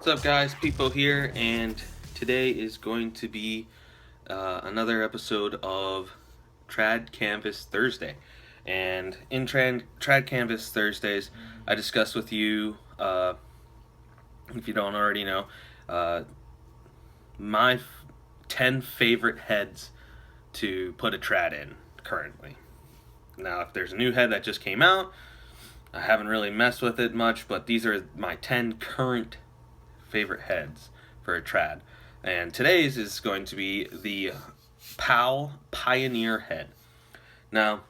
What's up, guys? People here, and today is going to be another episode of Trad Canvas Thursday. And in Trad Canvas Thursdays, I discuss with you, if you don't already know, uh, my 10 favorite heads to put a trad in currently. Now, if there's a new head that just came out, I haven't really messed with it much, but these are my 10 current favorite heads for a trad. And today's is going to be the POW Pioneer head. Now,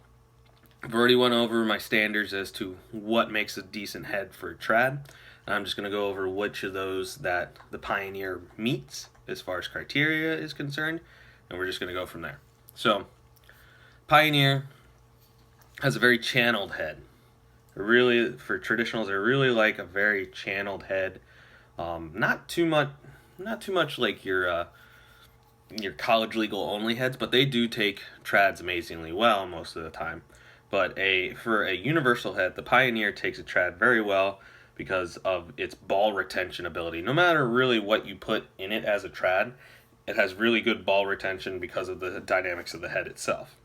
I've already went over my standards as to what makes a decent head for a trad. I'm just going to go over which of those that the Pioneer meets as far as criteria is concerned, and we're just going to go from there. So, Pioneer has a very channeled head. Really, for traditionals, I really like a very channeled head. Not too much like your college legal only heads, but they do take trads amazingly well most of the time. But for a universal head, the Pioneer takes a trad very well because of its ball retention ability. No matter really what you put in it as a trad, it has really good ball retention because of the dynamics of the head itself.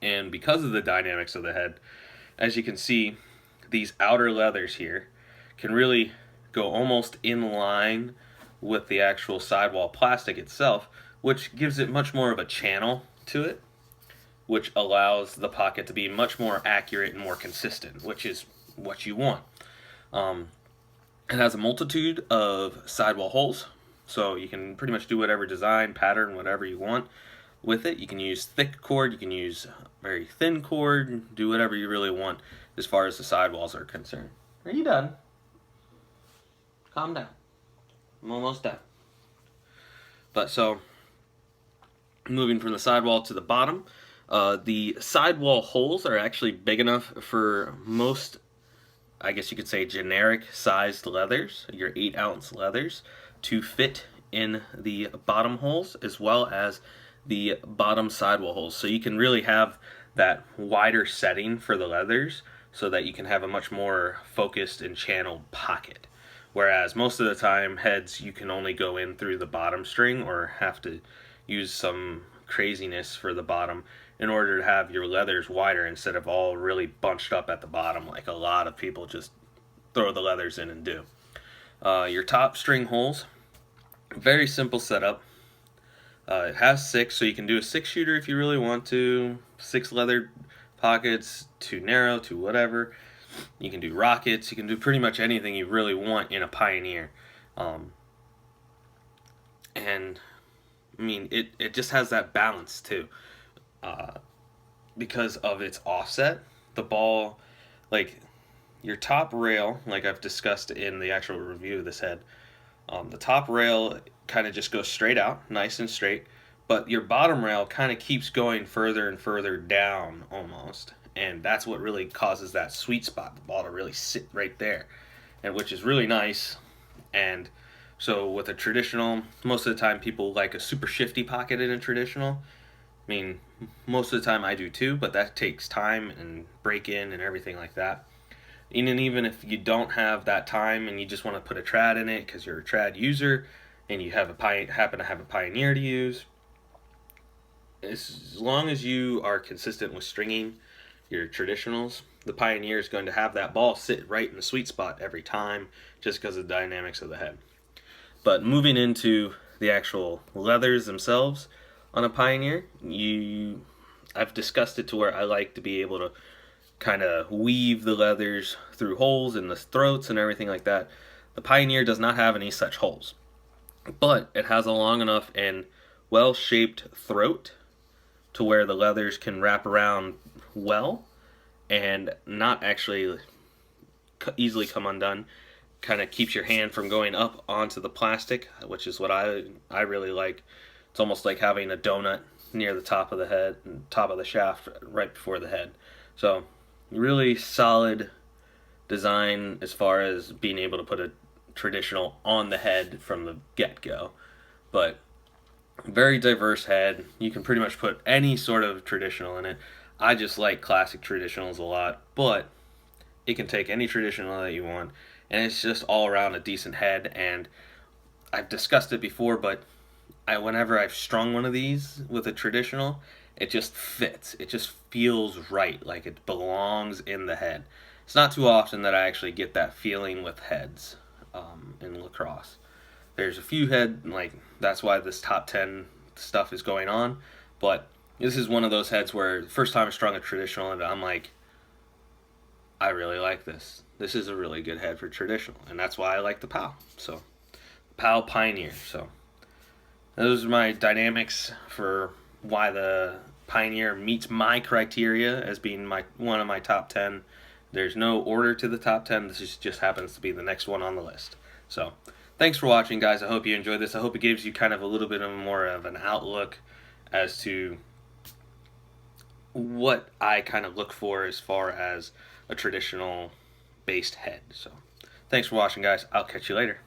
And because of the dynamics of the head, as you can see, these outer leathers here can really go almost in line with the actual sidewall plastic itself, which gives it much more of a channel to it, which allows the pocket to be much more accurate and more consistent, which is what you want. It has a multitude of sidewall holes, so you can pretty much do whatever design, pattern, whatever you want with it. You can use thick cord, you can use very thin cord, do whatever you really want as far as the sidewalls are concerned. Are you done? Calm down. I'm almost done. But so, moving from the sidewall to the bottom, the sidewall holes are actually big enough for most, I guess you could say, generic sized leathers, your 8-ounce leathers, to fit in the bottom holes as well as the bottom sidewall holes. So you can really have that wider setting for the leathers so that you can have a much more focused and channeled pocket. Whereas most of the time, heads you can only go in through the bottom string or have to use some craziness for the bottom in order to have your leathers wider instead of all really bunched up at the bottom like a lot of people just throw the leathers in and do. Your top string holes, very simple setup. It has 6, so you can do a 6 shooter if you really want to. 6 leather pockets, too narrow, too whatever. You can do rockets. You can do pretty much anything you really want in a Pioneer. And, I mean, it just has that balance, too. Because of its offset, the ball, like, your top rail, like I've discussed in the actual review of this head, the top rail kind of just goes straight out, nice and straight, but your bottom rail kind of keeps going further and further down almost, and that's what really causes that sweet spot, the ball to really sit right there, and which is really nice. And so with a traditional, most of the time people like a super shifty pocket in a traditional. I mean, most of the time I do too, but that takes time and break in and everything like that. And even if you don't have that time and you just want to put a trad in it because you're a trad user and you have happen to have a Pioneer to use, as long as you are consistent with stringing your traditionals, the Pioneer is going to have that ball sit right in the sweet spot every time just because of the dynamics of the head. But moving into the actual leathers themselves on a Pioneer, I've discussed it to where I like to be able to kind of weave the leathers through holes in the throats and everything like that. The Pioneer does not have any such holes, but it has a long enough and well-shaped throat to where the leathers can wrap around well and not actually easily come undone. Kind of keeps your hand from going up onto the plastic, which is what I really like. It's almost like having a donut near the top of the head, top of the shaft right before the head. So really solid design as far as being able to put a traditional on the head from the get-go. But very diverse head. You can pretty much put any sort of traditional in it. I just like classic traditionals a lot, but it can take any traditional that you want and it's just all around a decent head. And I've discussed it before, but whenever I've strung one of these with a traditional, it just fits. It just feels right, like it belongs in the head. It's not too often that I actually get that feeling with heads in lacrosse. There's a few like that's why this top 10 stuff is going on, but this is one of those heads where the first time I strung a traditional, and I'm like, I really like this. This is a really good head for traditional, and that's why I like the PAL. So, PAL Pioneer. So, those are my dynamics for why the Pioneer meets my criteria as being one of my top 10. There's no order to the top 10. This just happens to be the next one on the list. So, thanks for watching, guys. I hope you enjoyed this. I hope it gives you kind of a little bit of more of an outlook as to what I kind of look for as far as a traditional based head. So, thanks for watching, guys. I'll catch you later.